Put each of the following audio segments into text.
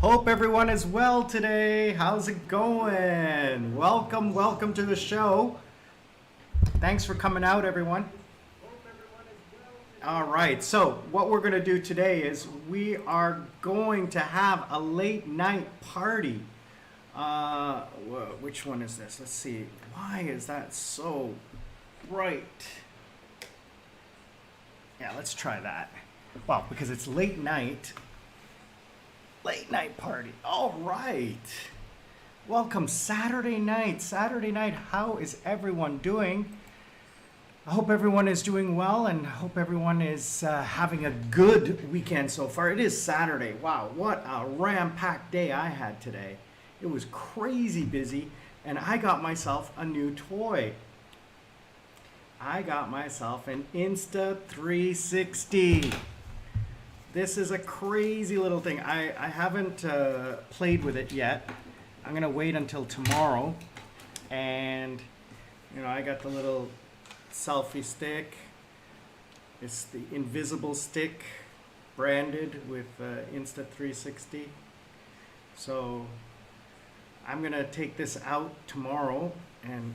Hope everyone is well today. How's it going? Welcome to the show. Thanks for coming out, everyone. All right, so what we're going to do today is we are going to have a late night party. Which one is this? Let's see. Why is that so bright? Yeah, let's try that. Well, because it's late night. Late night party. All right. Welcome Saturday night. Saturday night, how is everyone doing? I hope everyone is doing well and hope everyone is having a good weekend so far. It is Saturday. Wow, what a ram-packed day I had today. It was crazy busy and I got myself a new toy. I got myself an Insta360. This is a crazy little thing. I haven't played with it yet. I'm gonna wait until tomorrow. And I got the little selfie stick. It's the invisible stick branded with Insta360. So I'm gonna take this out tomorrow, and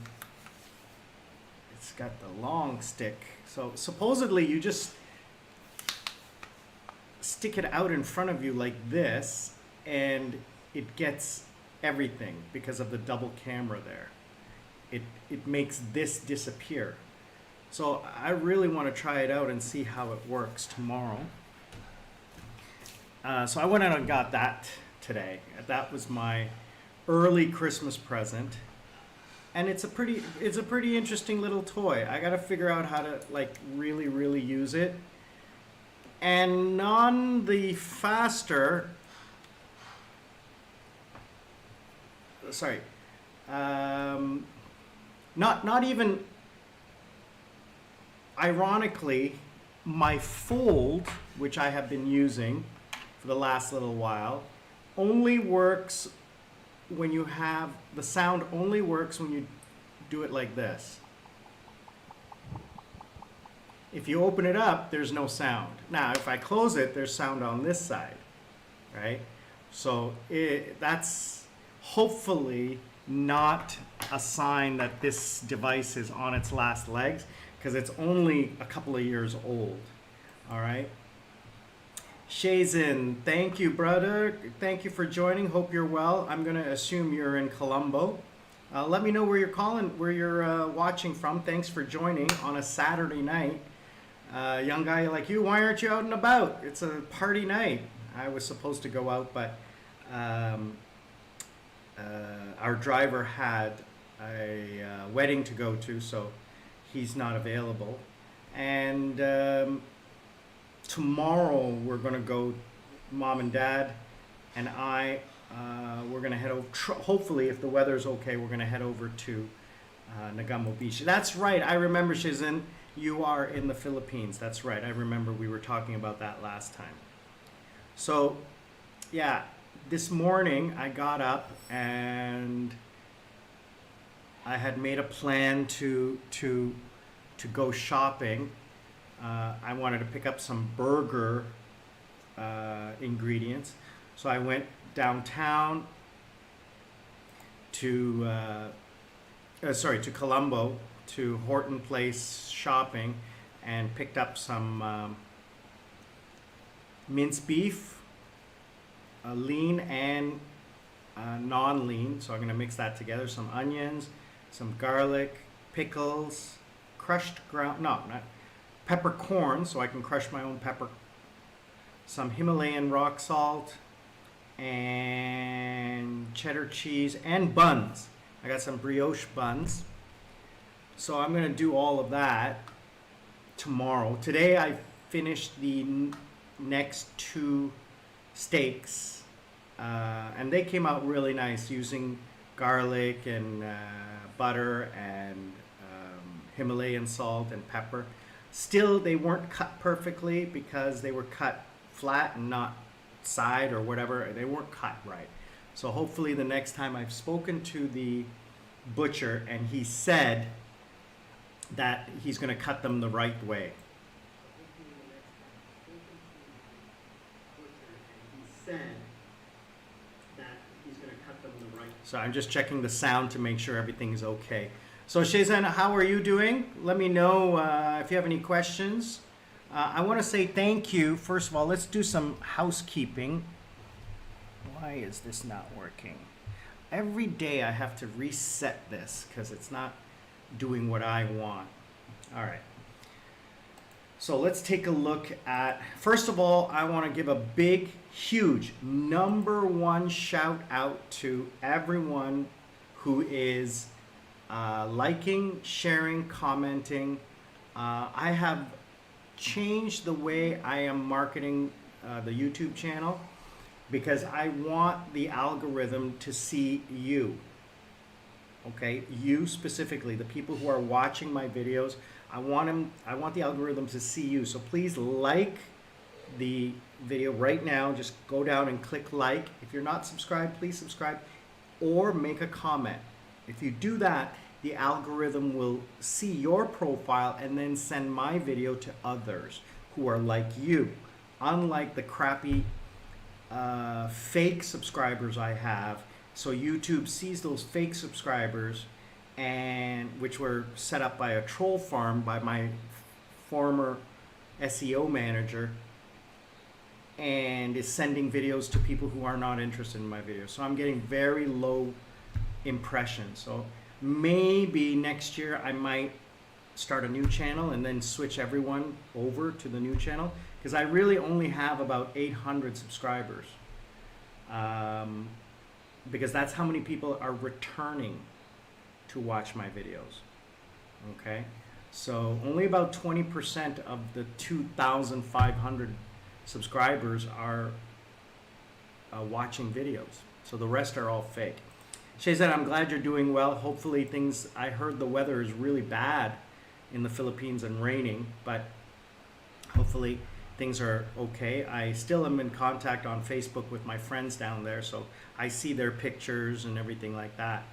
it's got the long stick. So supposedly you just stick it out in front of you like this and it gets everything because of the double camera there. It makes this disappear. So I really want to try it out and see how it works tomorrow. So I went out and got that today. That was my early Christmas present. And it's a pretty interesting little toy. I got to figure out how to really use it. And on the faster, sorry, not even, ironically, my Fold, which I have been using for the last little while, only works when you have, the sound only works when you do it like this. If you open it up, there's no sound. Now, if I close it, there's sound on this side, right? So that's hopefully not a sign that this device is on its last legs, because it's only a couple of years old, all right? Shazin, thank you, brother. Thank you for joining. Hope you're well. I'm going to assume you're in Colombo. Let me know where you're watching from. Thanks for joining on a Saturday night. Young guy like you, why aren't you out and about? It's a party night. I was supposed to go out, but our driver had a wedding to go to, so he's not available. And tomorrow we're going to go, Mom and Dad and I, we're going to head over, hopefully if the weather's okay, we're going to head over to Nagamo Beach. That's right, I remember, Shizin, you are in the Philippines. That's right, I remember we were talking about that last time. So yeah, this morning I got up and I had made a plan to go shopping. I wanted to pick up some burger ingredients. So I went downtown to Colombo, to Horton Place shopping, and picked up some minced beef, lean and non-lean. So I'm going to mix that together. Some onions, some garlic, pickles, crushed peppercorn, so I can crush my own pepper, some Himalayan rock salt, and cheddar cheese, and buns. I got some brioche buns. So I'm going to do all of that tomorrow. Today I finished the next two steaks, and they came out really nice using garlic and butter and Himalayan salt and pepper. Still, they weren't cut perfectly because they were cut flat and not side or whatever. They weren't cut right. So hopefully the next time, I've spoken to the butcher and he said that he's going to cut them the right way. He said So I'm just checking the sound to make sure everything is okay. So Shazan, how are you doing? Let me know if you have any questions. I want to say thank you. First of all, let's do some housekeeping. Why is this not working? Every day I have to reset this because it's not doing what I want. All right. So let's take a look at, first of all, I want to give a big, huge, #1 shout out to everyone who is liking, sharing, commenting. I have changed the way I am marketing the YouTube channel because I want the algorithm to see you. Okay, you specifically, the people who are watching my videos. I want the algorithm to see you. So please like the video right now. Just go down and click like. If you're not subscribed, please subscribe or make a comment. If you do that, the algorithm will see your profile and then send my video to others who are like you. Unlike the crappy fake subscribers I have. So YouTube sees those fake subscribers, and which were set up by a troll farm by my former SEO manager, and is sending videos to people who are not interested in my videos. So I'm getting very low impressions. So maybe next year I might start a new channel and then switch everyone over to the new channel, because I really only have about 800 subscribers, because that's how many people are returning to watch my videos. Okay, so only about 20% of the 2,500 subscribers are watching videos, so the rest are all fake. Shazad, I'm glad you're doing well. Hopefully things, I heard the weather is really bad in the Philippines and raining, but hopefully things are okay. I still am in contact on Facebook with my friends down there, so I see their pictures and everything like that.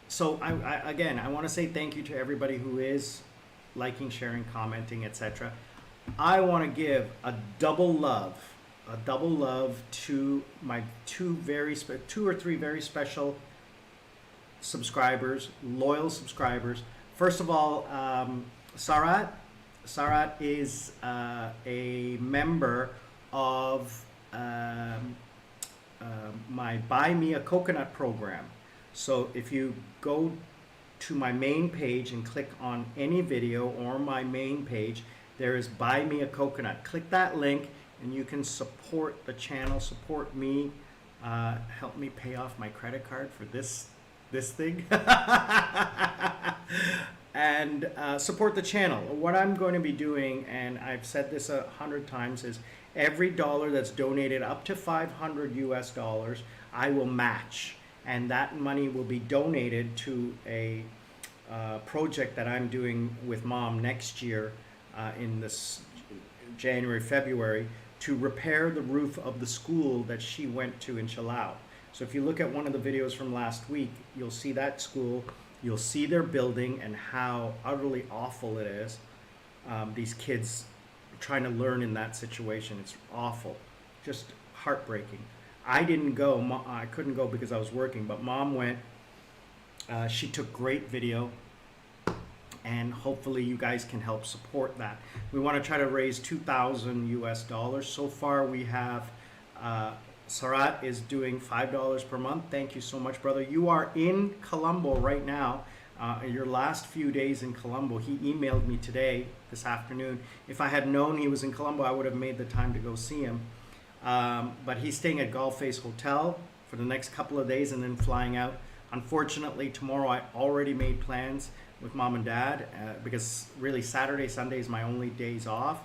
So again, I want to say thank you to everybody who is liking, sharing, commenting, etc. I want to give a double love to my two or three very special subscribers, loyal subscribers. First of all, Sarat is a member of my Buy Me a Coconut program. So if you go to my main page and click on any video or my main page, there is Buy Me a Coconut. Click that link and you can support the channel, support me, help me pay off my credit card for this thing. And support the channel. What I'm going to be doing, and I've said this 100 times, is every dollar that's donated up to $500 US, I will match, and that money will be donated to a project that I'm doing with Mom next year in this January, February, to repair the roof of the school that she went to in Chilao. So if you look at one of the videos from last week, you'll see that school. You'll see their building and how utterly awful it is. These kids trying to learn in that situation. It's awful, just heartbreaking. I didn't go. I couldn't go because I was working, but Mom went. She took great video, and hopefully you guys can help support that. We want to try to raise $2,000 US. So far we have, Sarat is doing $5 per month. Thank you so much, brother. You are in Colombo right now. Your last few days in Colombo. He emailed me today, this afternoon. If I had known he was in Colombo, I would have made the time to go see him. But he's staying at Gulf Face Hotel for the next couple of days and then flying out. Unfortunately, tomorrow I already made plans with Mom and Dad, because really Saturday, Sunday is my only days off.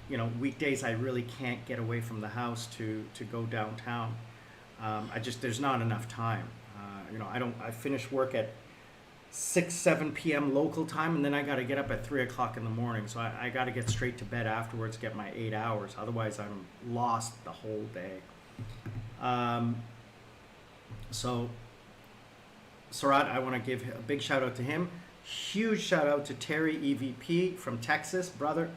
You know, weekdays I really can't get away from the house to go downtown. There's not enough time. You know, I finish work at 6-7 p.m. local time, and then I got to get up at 3 o'clock in the morning. So I got to get straight to bed afterwards, get my 8 hours. Otherwise, I'm lost the whole day. So Sarat, I want to give a big shout out to him. Huge shout out to Terry EVP from Texas. Brother,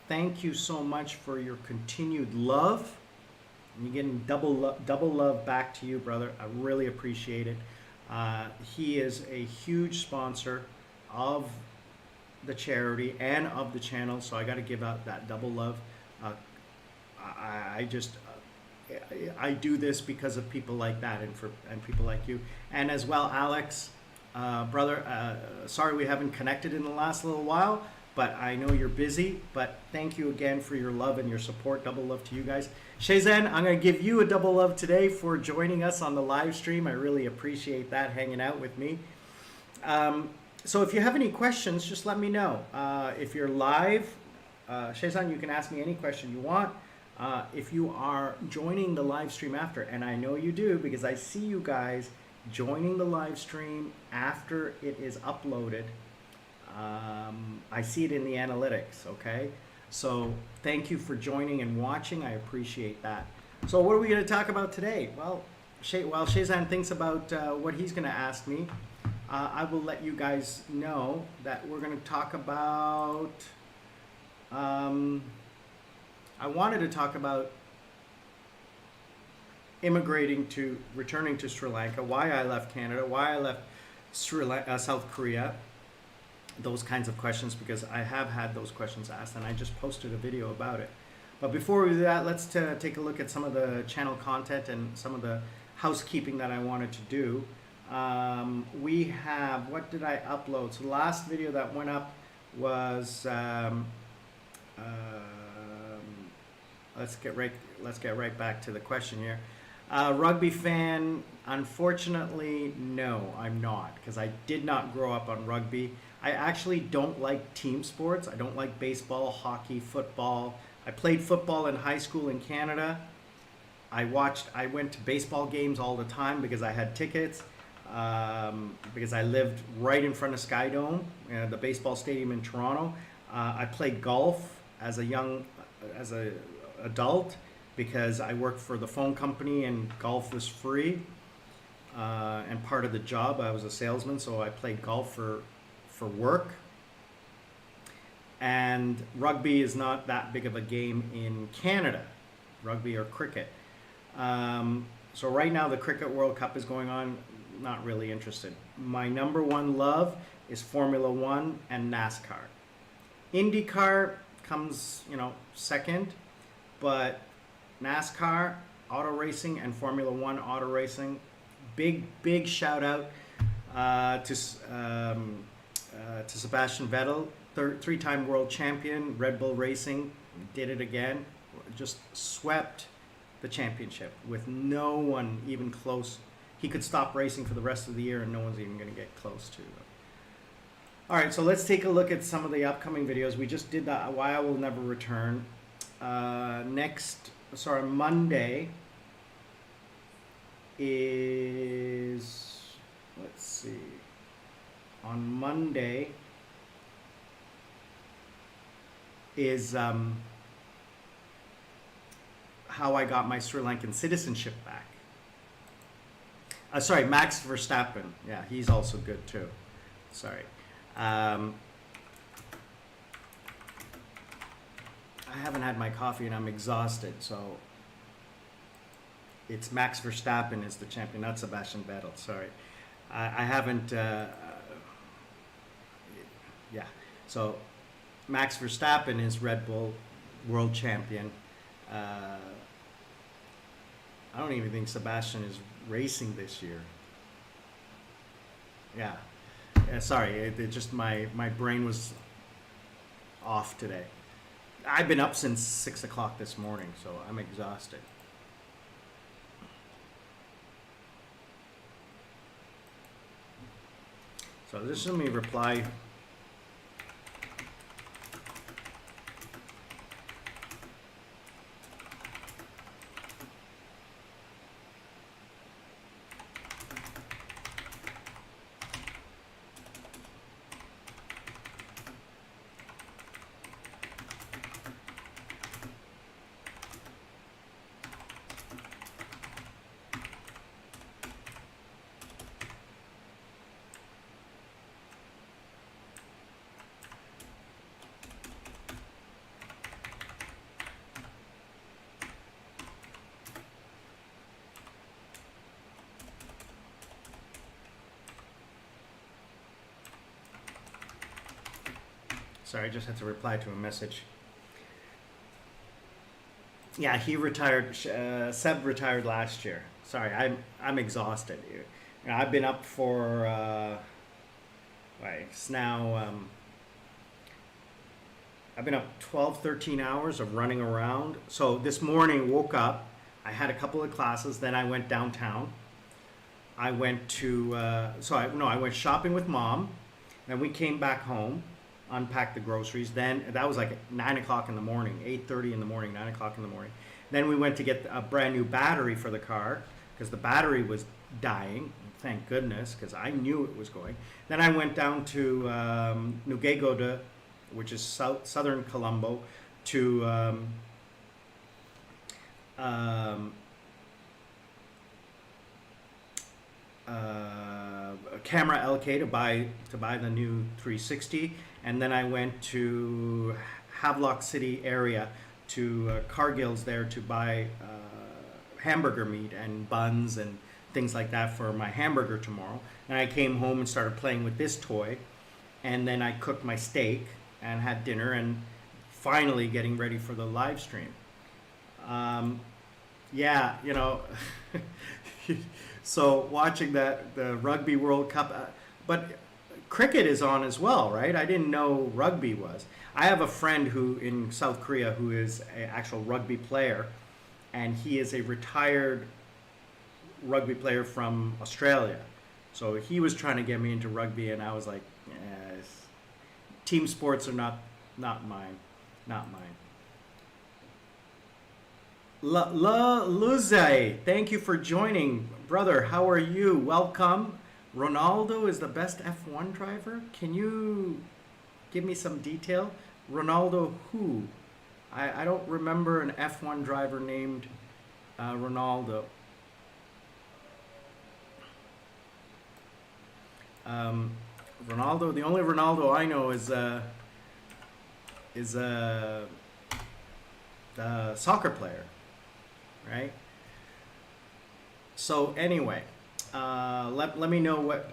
thank you so much for your continued love. You're getting double love back to you, brother. I really appreciate it. He is a huge sponsor of the charity and of the channel, so I got to give out that double love. Uh, I just I do this because of people like that and people like you, and as well, Alex, brother. Sorry we haven't connected in the last little while, but I know you're busy. But thank you again for your love and your support. Double love to you guys. Shazan, I'm going to give you a double love today for joining us on the live stream. I really appreciate that, hanging out with me. So if you have any questions, just let me know. If you're live, Shazan, you can ask me any question you want. If you are joining the live stream after, and I know you do because I see you guys joining the live stream after it is uploaded. I see it in the analytics, okay? So thank you for joining and watching. I appreciate that. So what are we going to talk about today? Well, while Shazan thinks about what he's going to ask me, I will let you guys know that we're going to talk about... I wanted to talk about returning to Sri Lanka, why I left Canada, why I left South Korea, those kinds of questions, because I have had those questions asked and I just posted a video about it. But before we do that, let's take a look at some of the channel content and some of the housekeeping that I wanted to do. We have, what did I upload? So the last video that went up was, let's get right back to the question here. Rugby fan, unfortunately, no, I'm not, because I did not grow up on rugby. I actually don't like team sports. I don't like baseball, hockey, football. I played football in high school in Canada. I went to baseball games all the time because I had tickets, because I lived right in front of Sky Dome, the baseball stadium in Toronto. I played golf as a adult because I worked for the phone company and golf was free, and part of the job I was a salesman, so I played golf for work. And rugby is not that big of a game in Canada, rugby or cricket. So right now the Cricket World Cup is going on, not really interested. My number one love is Formula One and NASCAR. IndyCar comes, second, but NASCAR, auto racing, and Formula One auto racing, big shout out to Sebastian Vettel, three-time world champion, Red Bull Racing, did it again, just swept the championship with no one even close. He could stop racing for the rest of the year and no one's even going to get close to it. All right, so let's take a look at some of the upcoming videos. We just did that, Why I Will Never Return. Monday is, let's see, on Monday is how I got my Sri Lankan citizenship back. Max Verstappen. Yeah, he's also good too. Sorry. I haven't had my coffee and I'm exhausted, so it's Max Verstappen is the champion, not Sebastian Vettel. Sorry. I haven't, so Max Verstappen is Red Bull world champion. I don't even think Sebastian is racing this year. Yeah. Sorry, it just my brain was off today. I've been up since 6 o'clock this morning, so I'm exhausted. So just let me reply. Sorry, I just had to reply to a message. Yeah, he retired. Seb retired last year. Sorry, I'm exhausted. You know, I've been up for it's now. I've been up 12, 13 hours of running around. So this morning, woke up. I had a couple of classes. Then I went downtown. I went to I went shopping with mom. Then we came back home, unpacked the groceries. Then that was like 9 o'clock in the morning, 8:30 in the morning, 9 o'clock in the morning. Then we went to get a brand new battery for the car because the battery was dying. Thank goodness, because I knew it was going. Then I went down to Nugegode, which is southern Colombo, to Camera LK to buy the new 360, and then I went to Havelock City area to Cargill's there to buy hamburger meat and buns and things like that for my hamburger tomorrow. And I came home and started playing with this toy, and then I cooked my steak and had dinner, and finally getting ready for the live stream. Yeah, you know. So watching the Rugby World Cup, but cricket is on as well, right? I didn't know rugby was. I have a friend who in South Korea who is an actual rugby player, and he is a retired rugby player from Australia. So he was trying to get me into rugby, and I was like, team sports are not mine, not mine. Luzay, thank you for joining. Brother, how are you? Welcome. Ronaldo is the best F1 driver? Can you give me some detail? Ronaldo who? I don't remember an F1 driver named Ronaldo. Ronaldo, the only Ronaldo I know is the soccer player, right? So anyway, let me know what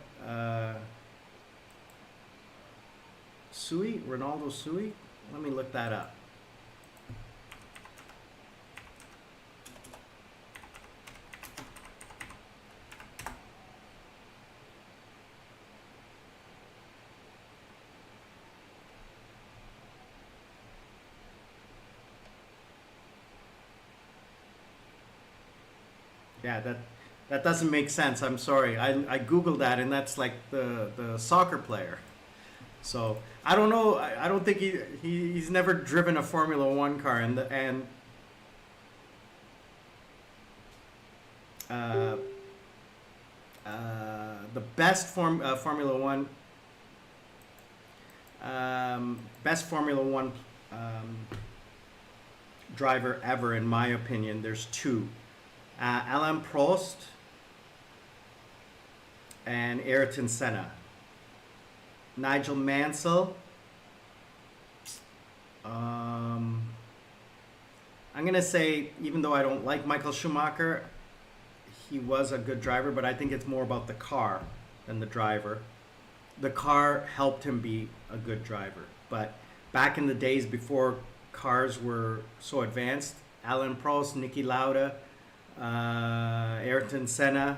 Sui, Ronaldo Sui. Let me look that up. Yeah, that doesn't make sense. I'm sorry. I googled that, and that's like the soccer player. So I don't know. I don't think he's never driven a Formula One car, and uh, the best Formula One best Formula One driver ever, in my opinion. There's two. Alain Prost and Ayrton Senna. Nigel Mansell. I'm going to say, even though I don't like Michael Schumacher, he was a good driver, but I think it's more about the car than the driver. The car helped him be a good driver. But back in the days before cars were so advanced, Alain Prost, Niki Lauda, Ayrton Senna.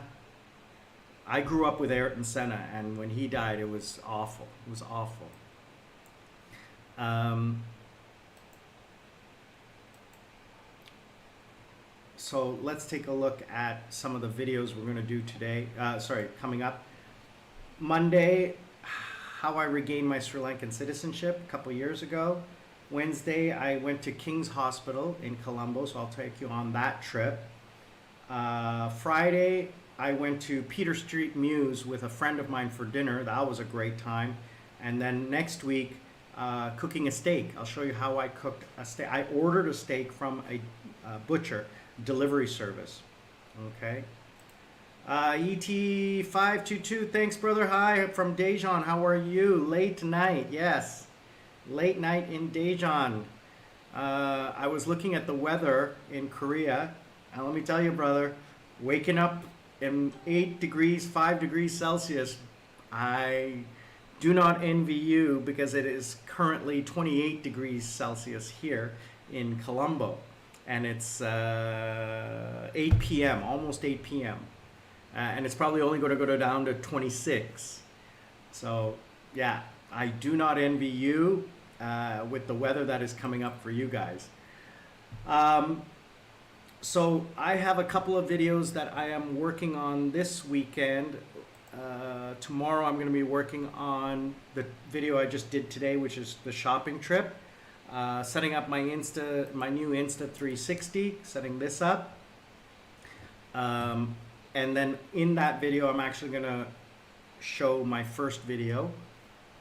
I grew up with Ayrton Senna, and when he died, it was awful. It was awful. So let's take a look at some of the videos we're going to do today. Coming up. Monday, how I regained my Sri Lankan citizenship a couple years ago. Wednesday, I went to King's Hospital in Colombo, so I'll take you on that trip. Friday, I went to Peter Street Mews with a friend of mine for dinner. That was a great time. And then next week, cooking a steak. I'll show you how I cooked a steak. I ordered a steak from a butcher delivery service. Okay. ET522, thanks, brother. Hi, from Daejeon. How are you? Late night, yes. Late night in Daejeon. I was looking at the weather in Korea. And let me tell you, brother, waking up in 8 degrees, 5 degrees Celsius, I do not envy you because it is currently 28 degrees Celsius here in Colombo, and it's 8 p.m., almost 8 p.m., and it's probably only going to go down to 26. So, yeah, I do not envy you with the weather that is coming up for you guys. So I have a couple of videos that I am working on this weekend. Tomorrow I'm going to be working on the video I just did today, which is the shopping trip. Setting up my new Insta 360, setting this up. And then in that video, I'm actually going to show my first video.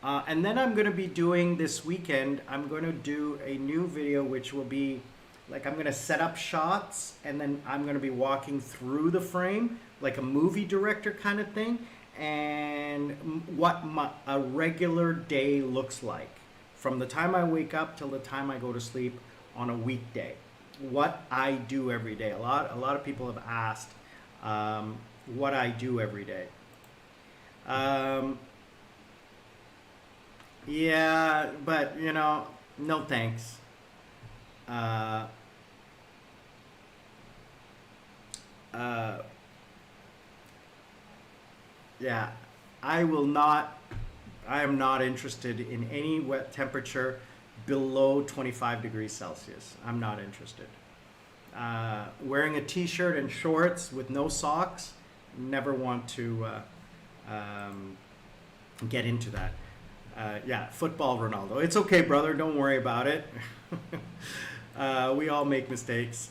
And then I'm going to be doing this weekend, I'm going to do a new video, which will be like, I'm going to set up shots and then I'm going to be walking through the frame like a movie director kind of thing, and what a regular day looks like from the time I wake up till the time I go to sleep on a weekday. What I do every day. A lot of people have asked what I do every day. Yeah, but you know, no thanks. Yeah, I am not interested in any wet temperature below 25 degrees Celsius. I'm not interested. Wearing a t-shirt and shorts with no socks, never want to get into that. Yeah, football Ronaldo. It's okay, brother. Don't worry about it. We all make mistakes.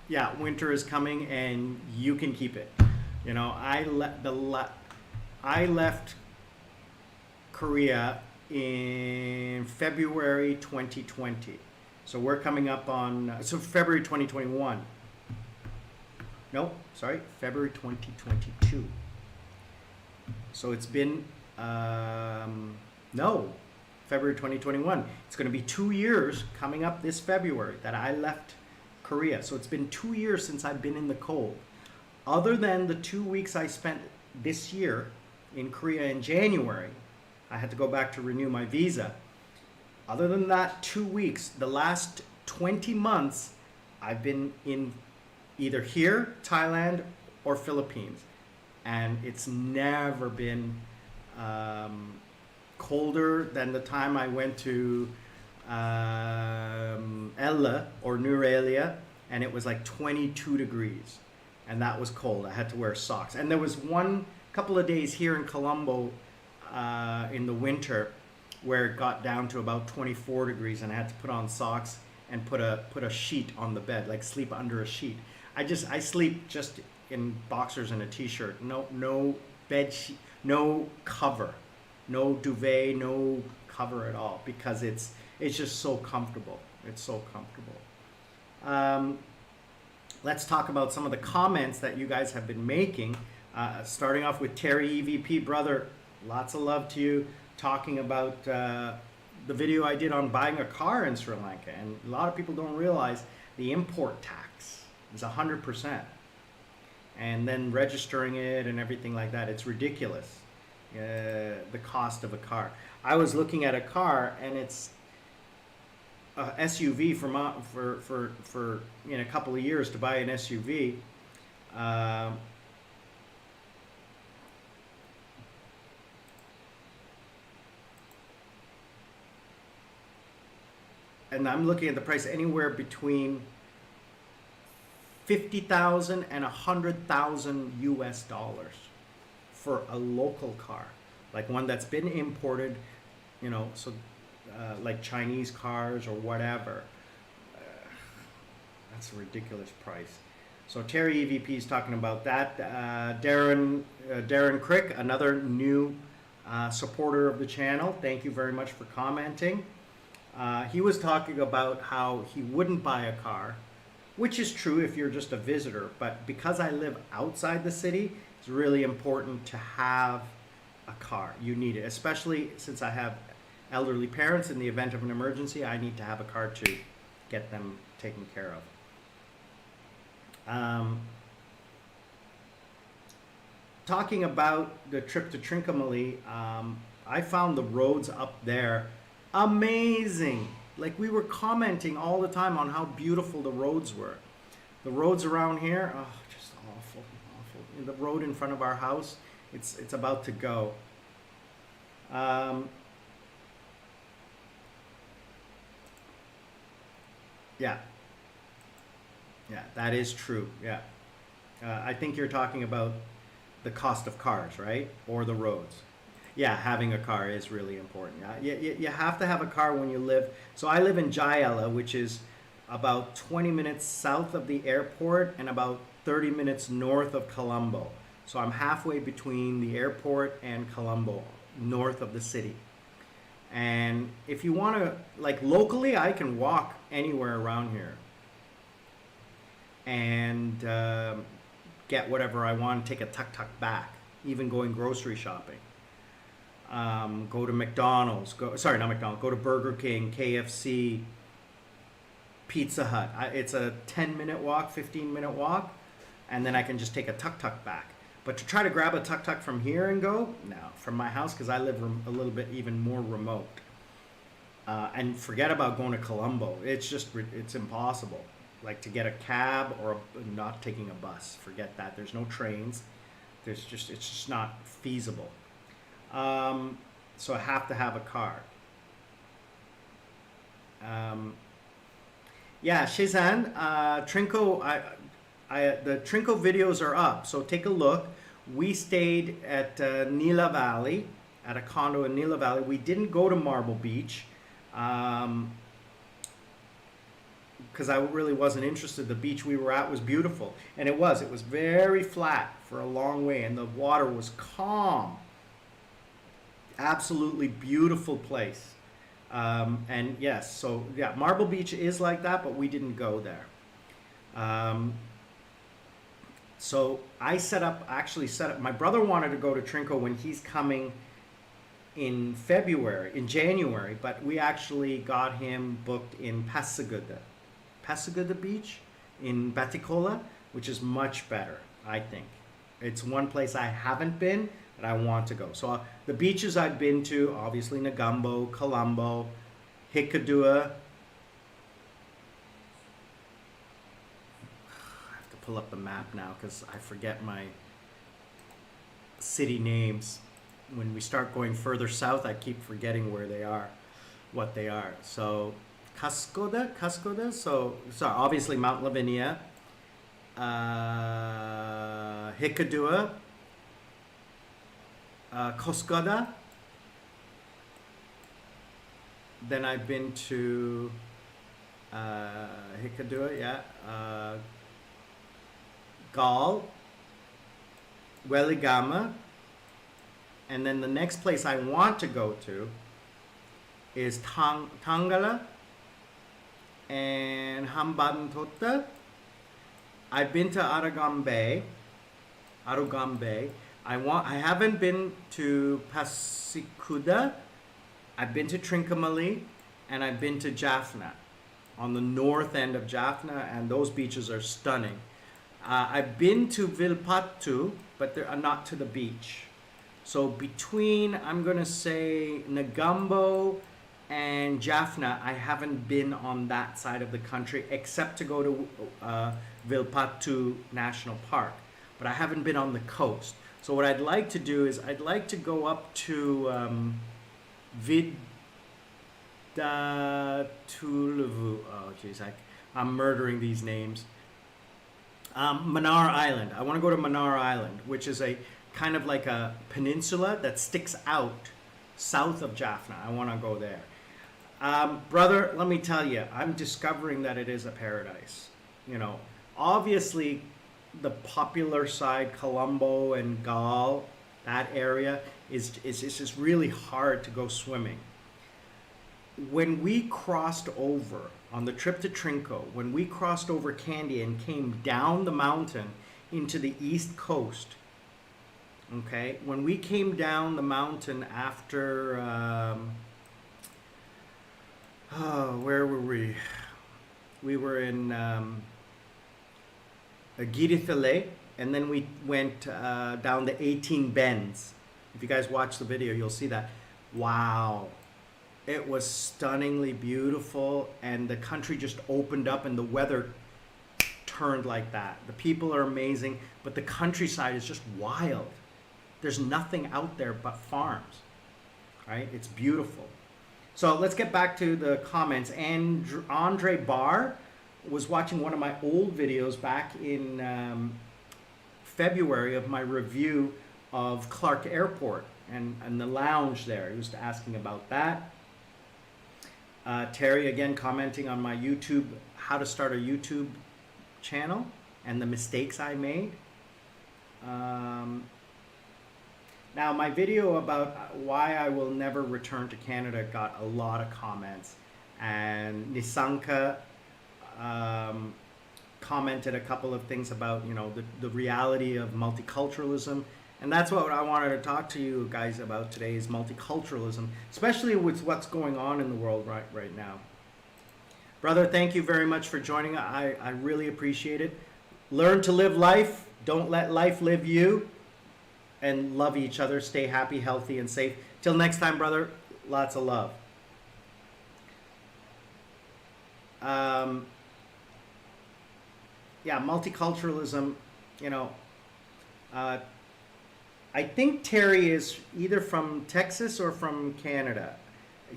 Yeah, winter is coming and you can keep it. You know, I left Korea in February 2020. So we're coming up on, February 2021. No, sorry, February 2022. So it's been, February 2021. It's going to be 2 years coming up this February that I left Korea. So it's been 2 years since I've been in the cold. Other than the 2 weeks I spent this year in Korea in January, I had to go back to renew my visa. Other than that 2 weeks, the last 20 months, I've been in either here, Thailand, or Philippines. And it's never been colder than the time I went to Ella or Nurelia, and it was like 22 degrees. And that was cold. I had to wear socks. And there was one couple of days here in Colombo in the winter where it got down to about 24 degrees and I had to put on socks and put a sheet on the bed, like sleep under a sheet. I sleep just in boxers and a t-shirt. No bed sheet, no cover, no duvet, no cover at all, because it's just so comfortable. It's so comfortable. Let's talk about some of the comments that you guys have been making. Starting off with Terry EVP, brother, lots of love to you, talking about the video I did on buying a car in Sri Lanka. And a lot of people don't realize the import tax is 100%. And then registering it and everything like that, it's ridiculous, the cost of a car. I was looking at a car and it's a SUV for in a couple of years to buy an SUV. And I'm looking at the price anywhere between 50,000 and 100,000 US dollars for a local car, like one that's been imported, you know, so like Chinese cars or whatever. That's a ridiculous price. So Terry EVP is talking about that. Darren Crick, another new supporter of the channel. Thank you very much for commenting. He was talking about how he wouldn't buy a car, which is true if you're just a visitor, but because I live outside the city, it's really important to have a car. You need it, especially since I have elderly parents. In the event of an emergency, I need to have a car to get them taken care of. Talking about the trip to Trincomalee, I found the roads up there amazing. Like we were commenting all the time on how beautiful the roads were. The roads around here, oh, just awful, awful. The road in front of our house, it's about to go. Yeah, yeah, that is true. Yeah, I think you're talking about the cost of cars, right? Or the roads. Yeah, having a car is really important. Yeah, you have to have a car when you live. So I live in Jayala, which is about 20 minutes south of the airport and about 30 minutes north of Colombo. So I'm halfway between the airport and Colombo, north of the city. And if you want to, like locally, I can walk anywhere around here and get whatever I want, take a tuk-tuk back, even going grocery shopping. Go to McDonald's, not McDonald's, go to Burger King, KFC, Pizza Hut. It's a 10-minute walk, 15-minute walk, and then I can just take a tuk-tuk back. But to try to grab a tuk-tuk from here and go, no, from my house, because I live a little bit even more remote. And forget about going to Colombo. It's impossible. Like to get a cab or not taking a bus. Forget that. There's no trains. It's just not feasible. So I have to have a car. Yeah, Shizan, Trinco, the Trinco videos are up, so take a look. We stayed at Nila Valley, at a condo in Nila Valley. We didn't go to Marble Beach because I really wasn't interested. The beach we were at was beautiful, and it was very flat for a long way, and the water was calm. Absolutely beautiful place. And yes, so yeah, Marble Beach is like that, but we didn't go there. So I actually set up, my brother wanted to go to Trinco when he's coming in January, but we actually got him booked in Passaguda Beach in Baticola, which is much better, I think. It's one place I haven't been that I want to go. So the beaches I've been to, obviously Negumbo, Colombo, Hikkaduwa. I have to pull up the map now because I forget my city names. When we start going further south, I keep forgetting where they are, what they are. So Cascoda, so obviously Mount Lavinia, Hikkaduwa, Koskoda. Then I've been to Hikkaduwa, Galle, Weligama, and then the next place I want to go to is Tangala and Hambantota. I've been to Aragon Bay. I haven't been to Pasikuda. I've been to Trincomalee, and I've been to Jaffna, on the north end of Jaffna, and those beaches are stunning. I've been to Vilpattu, but they're not to the beach. So between, I'm gonna say, Negumbo and Jaffna, I haven't been on that side of the country except to go to Vilpattu National Park, but I haven't been on the coast. So what I'd like to do is I'd like to go up to Vidatuluvu. Oh geez, I'm murdering these names. Manar Island. I want to go to Manar Island, which is a kind of like a peninsula that sticks out south of Jaffna. I want to go there. Brother, let me tell you, I'm discovering that it is a paradise. You know, obviously the popular side, Colombo and Galle, that area is just really hard to go swimming. When we crossed over on the trip to Trinco, when we crossed over Candy and came down the mountain into the east coast, okay, when we came down the mountain after, where were we? We were in Girithale, and then we went down the 18 bends. If you guys watch the video, you'll see that. Wow. It was stunningly beautiful, and the country just opened up, and the weather turned like that. The people are amazing, but the countryside is just wild. There's nothing out there but farms, right? It's beautiful. So let's get back to the comments. And Andre Barr was watching one of my old videos back in February of my review of Clark Airport and the lounge there. He was asking about that. Terry again commenting on my YouTube, how to start a YouTube channel and the mistakes I made. Now my video about why I will never return to Canada got a lot of comments, and Nisanka commented a couple of things about, you know, the reality of multiculturalism. And that's what I wanted to talk to you guys about today, is multiculturalism, especially with what's going on in the world right now. Brother, thank you very much for joining. I really appreciate it. Learn to live life. Don't let life live you. And love each other. Stay happy, healthy, and safe. Till next time, brother, lots of love. Yeah, multiculturalism, you know, I think Terry is either from Texas or from Canada.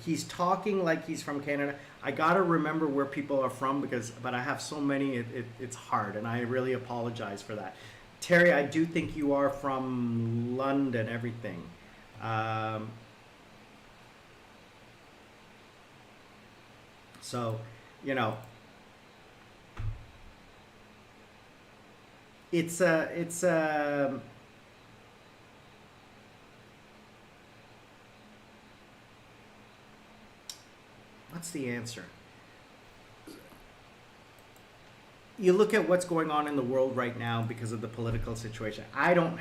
He's talking like he's from Canada. I gotta remember where people are from, but I have so many, it's hard, and I really apologize for that. Terry, I do think you are from London, everything. So, you know, it's what's the answer? You look at what's going on in the world right now because of the political situation. I'm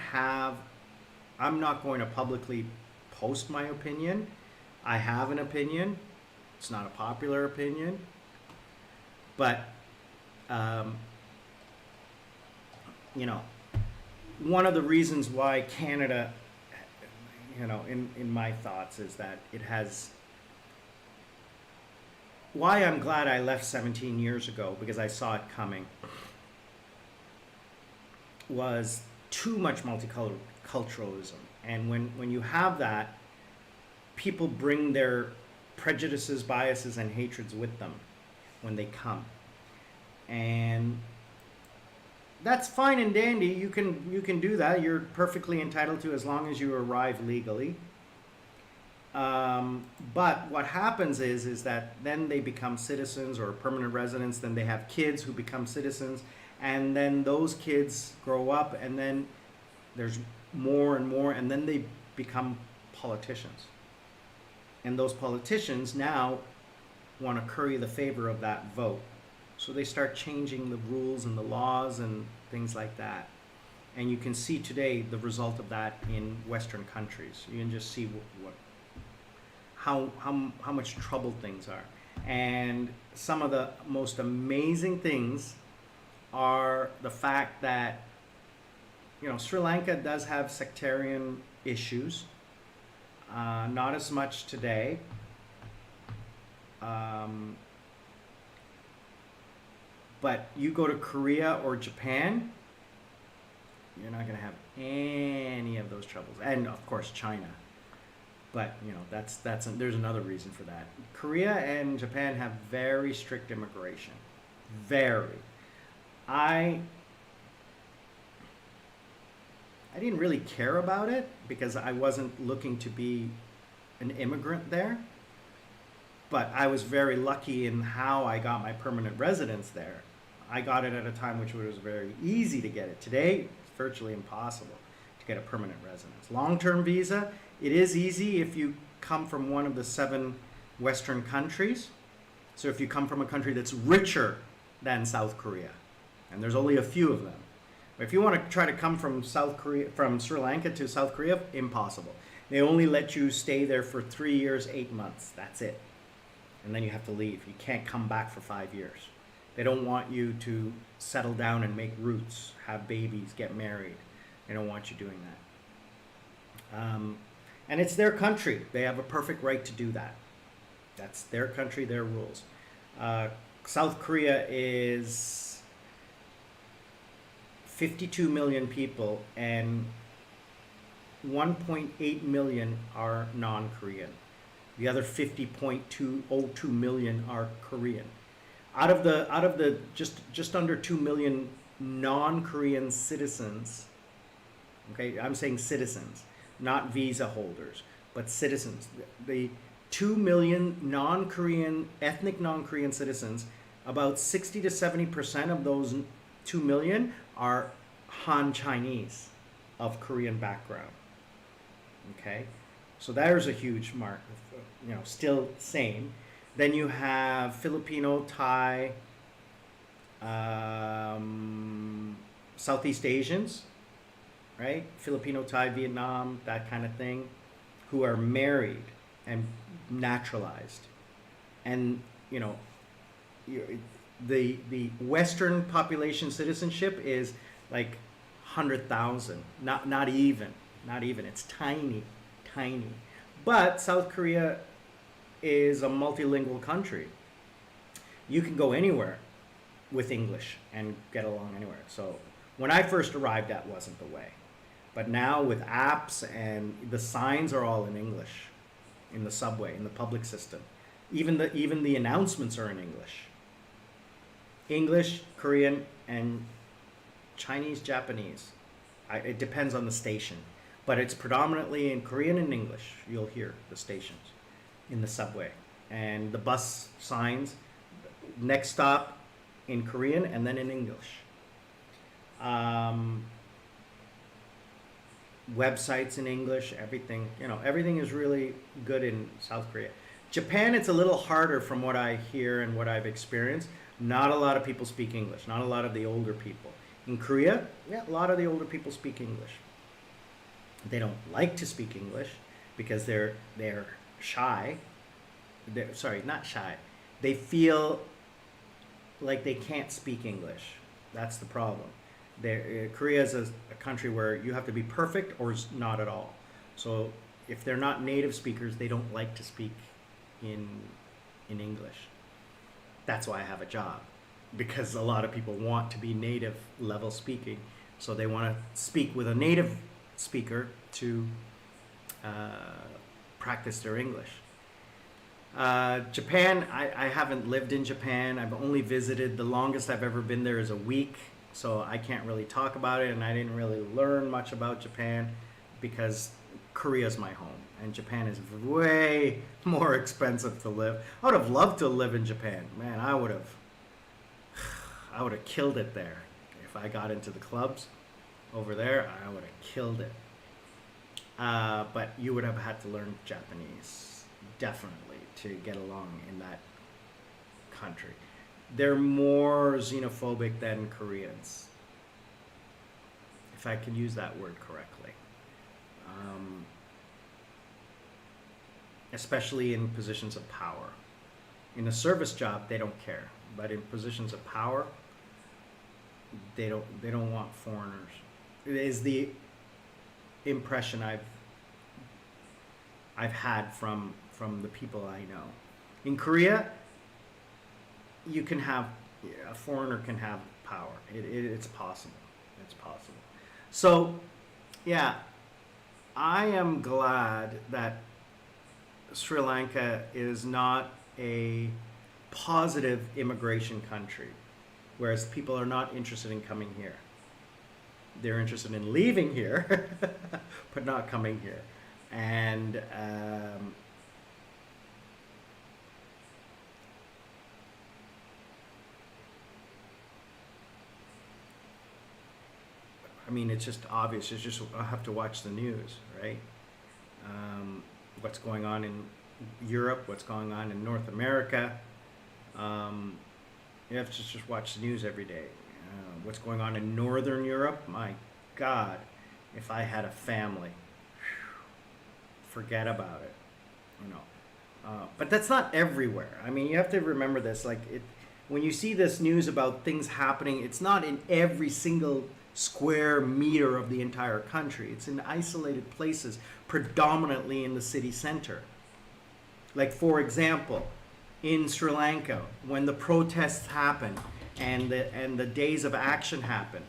not going to publicly post my opinion. I have an opinion. It's not a popular opinion. But, you know, one of the reasons why Canada, you know, in my thoughts, is that it has... Why I'm glad I left 17 years ago, because I saw it coming, was too much multiculturalism. And when you have that, people bring their prejudices, biases, and hatreds with them when they come. And that's fine and dandy. You can do that. You're perfectly entitled to, as long as you arrive legally. But what happens is that then they become citizens or permanent residents, then they have kids who become citizens, and then those kids grow up, and then there's more and more, and then they become politicians. And those politicians now want to curry the favor of that vote. So they start changing the rules and the laws and things like that. And you can see today the result of that in Western countries. You can just see how much trouble things are. And some of the most amazing things are the fact that, you know, Sri Lanka does have sectarian issues, not as much today. But you go to Korea or Japan, you're not going to have any of those troubles. And of course, China. But, you know, there's another reason for that. Korea and Japan have very strict immigration. Very. I didn't really care about it because I wasn't looking to be an immigrant there. But I was very lucky in how I got my permanent residence there. I got it at a time which was very easy to get it. Today, it's virtually impossible to get a permanent residence. Long-term visa, it is easy if you come from one of the 7 Western countries. So if you come from a country that's richer than South Korea, and there's only a few of them. But if you want to try to come from from Sri Lanka to South Korea, impossible. They only let you stay there for 3 years, 8 months. That's it. And then you have to leave. You can't come back for 5 years. They don't want you to settle down and make roots, have babies, get married. They don't want you doing that. And it's their country. They have a perfect right to do that. That's their country, their rules. South Korea is 52 million people, and 1.8 million are non-Korean. The other 50.202 million are Korean. Out of the just under 2 million non-Korean citizens, okay, I'm saying citizens, not visa holders, but citizens. The 2 million non-Korean, ethnic non-Korean citizens, about 60 to 70% of those 2 million are Han Chinese of Korean background. Okay, so there's a huge mark, still same. Then you have Filipino, Thai, Southeast Asians, right? Filipino, Thai, Vietnam, that kind of thing, who are married and naturalized. And, the Western population citizenship is like 100,000, not even. It's tiny. But South Korea is a multilingual country. You can go anywhere with English and get along anywhere. So when I first arrived, that wasn't the way. But now with apps, and the signs are all in English in the subway, in the public system. Even the announcements are in English. English, Korean, and Chinese, Japanese. It depends on the station. But it's predominantly in Korean and English. You'll hear the stations in the subway. And the bus signs, next stop in Korean and then in English. Websites in English, everything. Everything is really good in South Korea. Japan, it's a little harder from what I hear and what I've experienced. Not a lot of people speak English. Not a lot of the older people. In Korea, yeah, a lot of the older people speak English. They don't like to speak English because they're shy. Sorry, not shy. They feel like they can't speak English. That's the problem. Korea is a country where you have to be perfect or not at all. So if they're not native speakers, they don't like to speak in English. That's why I have a job, because a lot of people want to be native level speaking. So they want to speak with a native speaker to practice their English. Japan, I haven't lived in Japan. I've only visited. The longest I've ever been there is a week, so I can't really talk about it, and I didn't really learn much about Japan because Korea's my home, and Japan is way more expensive to live. I would have loved to live in Japan. Man, I would have killed it there. If I got into the clubs over there, I would have killed it. But you would have had to learn Japanese, definitely, to get along in that country. They're more xenophobic than Koreans, if I can use that word correctly. Especially in positions of power. In a service job, they don't care, but in positions of power, they don't want foreigners. It is the impression I've had from the people I know. In Korea, you can have a foreigner can have power. It's possible. It's possible. So, yeah, I am glad that Sri Lanka is not a positive immigration country, whereas people are not interested in coming here. They're interested in leaving here, but not coming here. And I mean, it's just obvious. It's just I have to watch the news, right? What's going on in Europe? What's going on in North America? You have to just watch the news every day. What's going on in Northern Europe? My God, if I had a family, forget about it. But that's not everywhere. I mean, you have to remember this. When you see this news about things happening, it's not in every single square meter of the entire country. It's in isolated places, predominantly in the city center. Like, for example, in Sri Lanka, when the protests happened and the days of action happened,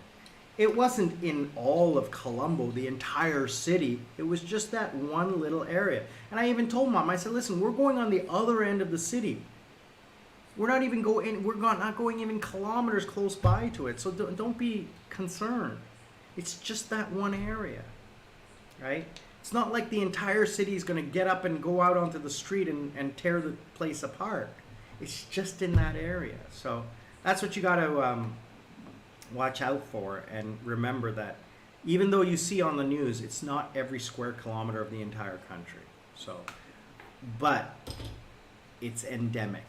it wasn't in all of Colombo, the entire city. It was just that one little area. And I even told Mom, I said, listen, we're going on the other end of the city. We're not going even kilometers close by to it. So don't be concerned. It's just that one area, right? It's not like the entire city is going to get up and go out onto the street and tear the place apart. It's just in that area. So that's what you got to watch out for, and remember that even though you see on the news, it's not every square kilometer of the entire country. So, but it's endemic.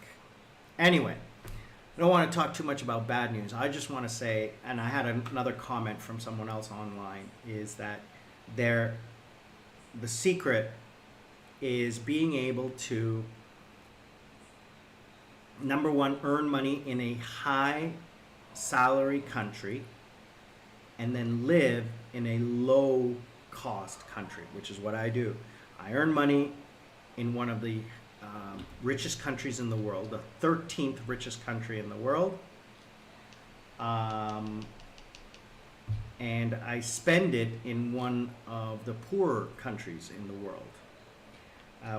Anyway, I don't want to talk too much about bad news. I just want to say, and I had another comment from someone else online, is that the secret is being able to, number one, earn money in a high salary country, and then live in a low cost country, which is what I do. I earn money in one of the richest countries in the world, the 13th richest country in the world, and I spend it in one of the poorer countries in the world. I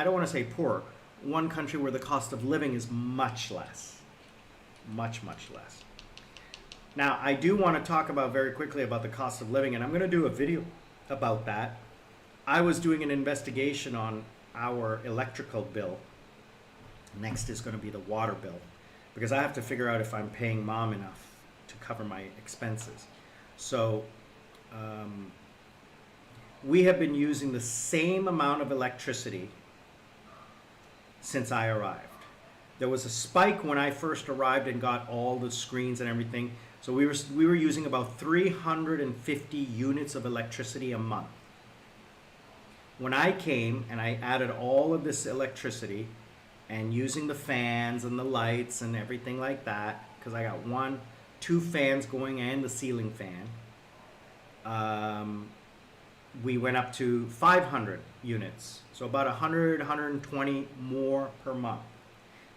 don't want to say poor, one country where the cost of living is much less. Much, much less. Now, I do want to talk about very quickly about the cost of living, and I'm going to do a video about that. I was doing an investigation on our electrical bill. Next is going to be the water bill, because I have to figure out if I'm paying Mom enough to cover my expenses. So we have been using the same amount of electricity since I arrived. There was a spike when I first arrived and got all the screens and everything. So we were using about 350 units of electricity a month. When I came and I added all of this electricity and using the fans and the lights and everything like that, because I got two fans going and the ceiling fan, we went up to 500 units. So about 100, 120 more per month.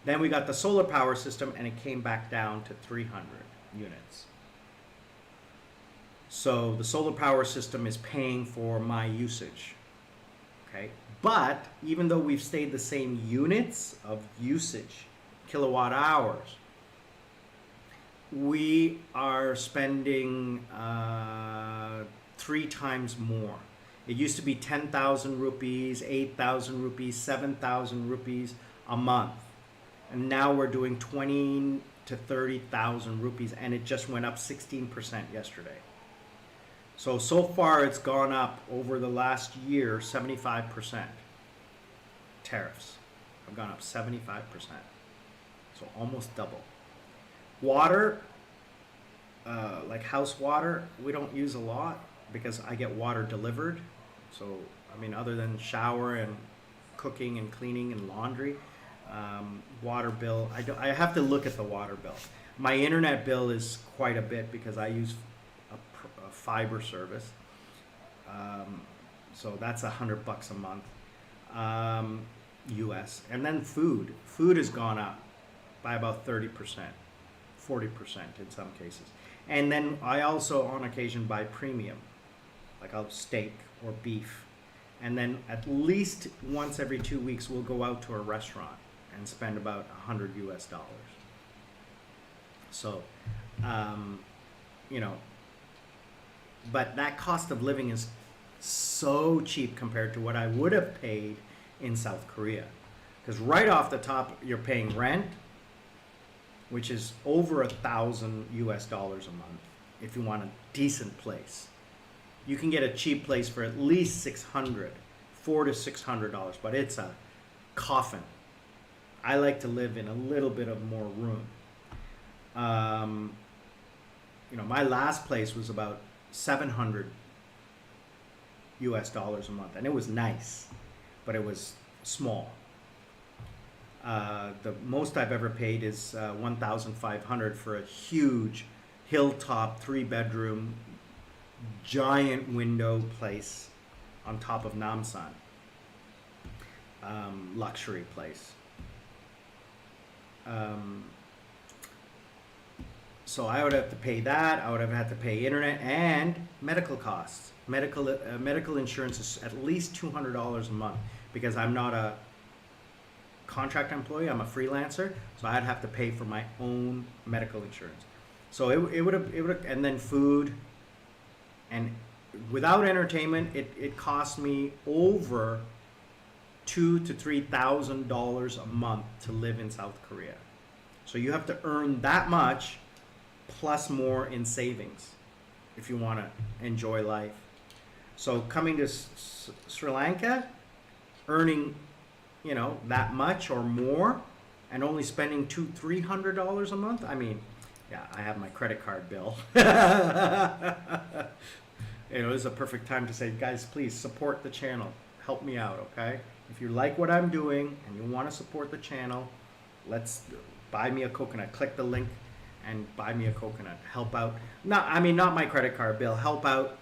Then we got the solar power system and it came back down to 300 units. So the solar power system is paying for my usage. Okay? But even though we've stayed the same units of usage, kilowatt hours, we are spending 3 times more. It used to be 10,000 rupees, 8,000 rupees, 7,000 rupees a month. And now we're doing 20 to 30,000 rupees, and it just went up 16% yesterday. So far it's gone up over the last year 75%. Tariffs have gone up 75%. So almost double. Water, like house water, we don't use a lot because I get water delivered. So, I mean, other than shower and cooking and cleaning and laundry, water bill, I have to look at the water bill. My internet bill is quite a bit because I use a fiber service. So that's $100 a month, US. And then food has gone up by about 30%, 40% in some cases. And then I also on occasion buy premium, like a steak or beef. And then at least once every 2 weeks we'll go out to a restaurant and spend about $100 US. So, but that cost of living is so cheap compared to what I would have paid in South Korea. Because right off the top, you're paying rent, which is over $1,000 US a month if you want a decent place. You can get a cheap place for at least $400 to $600, but it's a coffin. I like to live in a little bit of more room. My last place was about $700 US a month, and it was nice, but it was small. The most I've ever paid is $1,500 for a huge hilltop 3-bedroom giant window place on top of Namsan. Luxury place. So I would have to pay that. I would have had to pay internet and medical costs. Medical insurance is at least $200 a month because I'm not a contract employee. I'm a freelancer, so I'd have to pay for my own medical insurance. So it would have, and then food, and without entertainment, it cost me over $2,000 to $3,000 a month to live in South Korea. So you have to earn that much plus more in savings if you want to enjoy life. So coming to Sri Lanka, earning, that much or more, and only spending $200-300 a month. I mean, yeah, I have my credit card bill. It's a perfect time to say, guys, please support the channel. Help me out, okay? If you like what I'm doing and you want to support the channel, let's buy me a coconut. Click the link and buy me a coconut. Help out. Not my credit card bill. Help out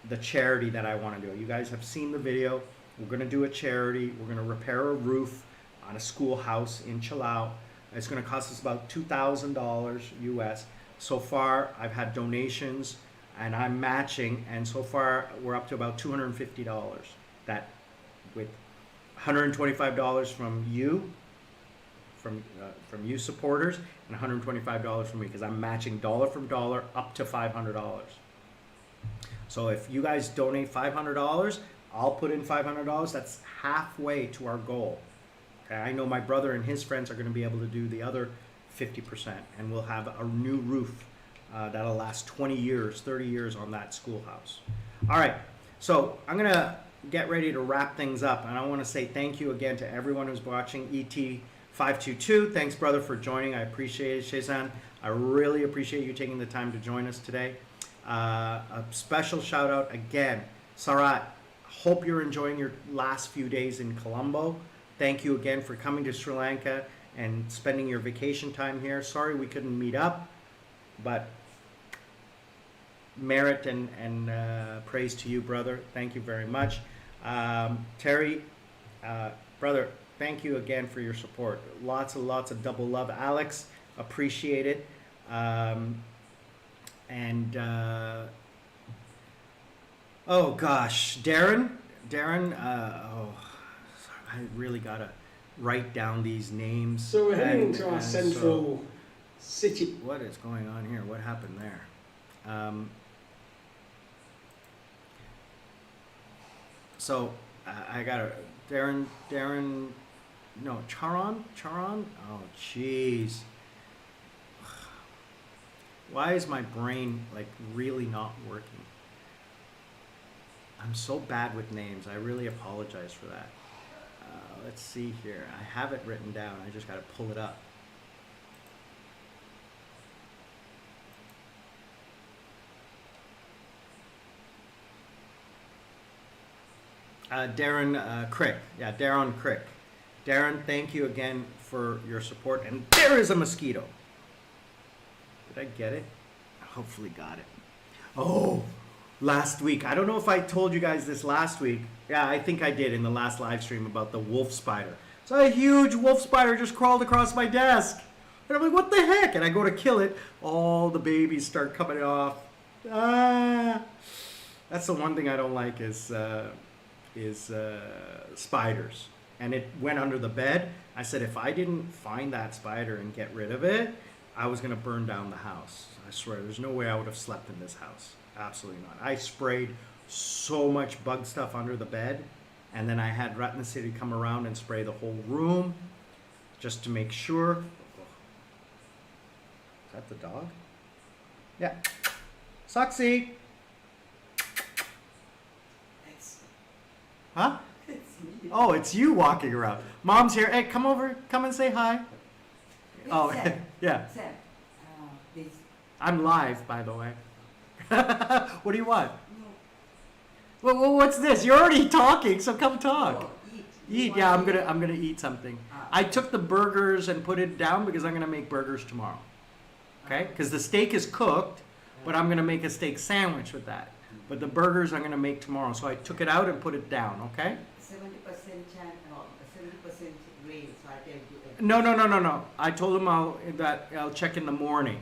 the charity that I want to do. You guys have seen the video. We're going to do a charity. We're going to repair a roof on a schoolhouse in Chilau. It's going to cost us about $2,000 US. So far, I've had donations and I'm matching, and so far we're up to about $250. That with $125 from you, from you supporters, and $125 from me, because I'm matching dollar from dollar up to $500. So if you guys donate $500, I'll put in $500. That's halfway to our goal. Okay, I know my brother and his friends are going to be able to do the other 50%, and we'll have a new roof that'll last 20 years, 30 years on that schoolhouse. All right, so I'm going to get ready to wrap things up, and I want to say thank you again to everyone who's watching. ET522, thanks, brother, for joining. I appreciate it. Shezan, I really appreciate you taking the time to join us today. A special shout out again, Sarat. Hope you're enjoying your last few days in Colombo. Thank you again for coming to Sri Lanka and spending your vacation time here. Sorry we couldn't meet up, but merit and praise to you, brother. Thank you very much. Terry, brother, thank you again for your support. Lots of double love. Alex, appreciate it. Oh gosh, Darren, I really gotta write down these names. So we're heading to our central city. What is going on here? What happened there? I got Charon. Oh, jeez. Why is my brain really not working? I'm so bad with names. I really apologize for that. Let's see here. I have it written down. I just got to pull it up. Darren Crick. Yeah, Darren Crick. Darren, thank you again for your support. And there is a mosquito. Did I get it? I hopefully got it. Oh, last week. I don't know if I told you guys this last week. Yeah, I think I did in the last live stream about the wolf spider. So a huge wolf spider just crawled across my desk. And I'm like, what the heck? And I go to kill it. All the babies start coming off. That's the one thing I don't like is spiders. And it went under the bed. I said, if I didn't find that spider and get rid of it, I was going to burn down the house. I swear, there's no way I would have slept in this house. Absolutely not. I sprayed so much bug stuff under the bed, and then I had Ratna City come around and spray the whole room just to make sure. Is that the dog? Yeah. Suxy. Huh? Oh, it's you walking around. Mom's here. Hey, come over. Come and say hi. Oh, yeah. I'm live, by the way. What do you want? No. Well, what's this? You're already talking, so come talk. Oh, Eat. Yeah, I'm gonna eat something. I took the burgers and put it down because I'm gonna make burgers tomorrow. Okay? Because the steak is cooked, but I'm gonna make a steak sandwich with that. But the burgers I'm gonna make tomorrow. So I took it out and put it down, okay? 70% chance, no, 70% rain, so I can do it. No. I told him I'll check in the morning.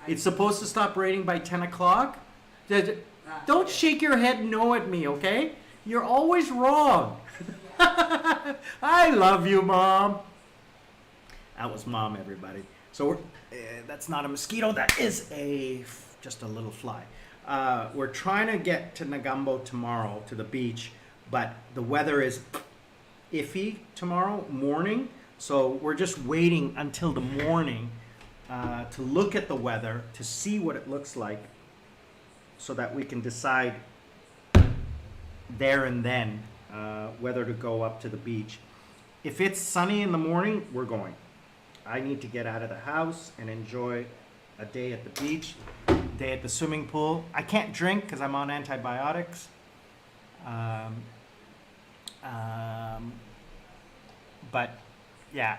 It's supposed to stop raining by 10 o'clock. Don't shake your head no at me, okay? You're always wrong. I love you, Mom. That was Mom, everybody. So that's not a mosquito. That is just a little fly. We're trying to get to Negumbo tomorrow, to the beach, but the weather is iffy tomorrow morning. So we're just waiting until the morning to look at the weather, to see what it looks like, so that we can decide there and then whether to go up to the beach. If it's sunny in the morning, we're going. I need to get out of the house and enjoy a day at the beach, a day at the swimming pool. I can't drink because I'm on antibiotics. But yeah,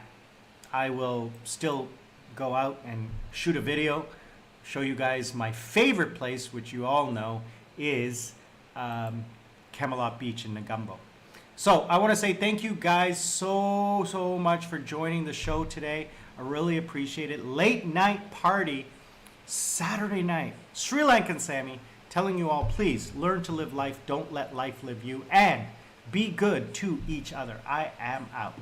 I will still go out and shoot a video, show you guys my favorite place, which you all know is Camelot Beach in Negumbo. So I want to say thank you guys so much for joining the show today. I really appreciate it. Late night party, Saturday night. Sri Lankan Sammy telling you all, please learn to live life. Don't let life live you. And be good to each other. I am out.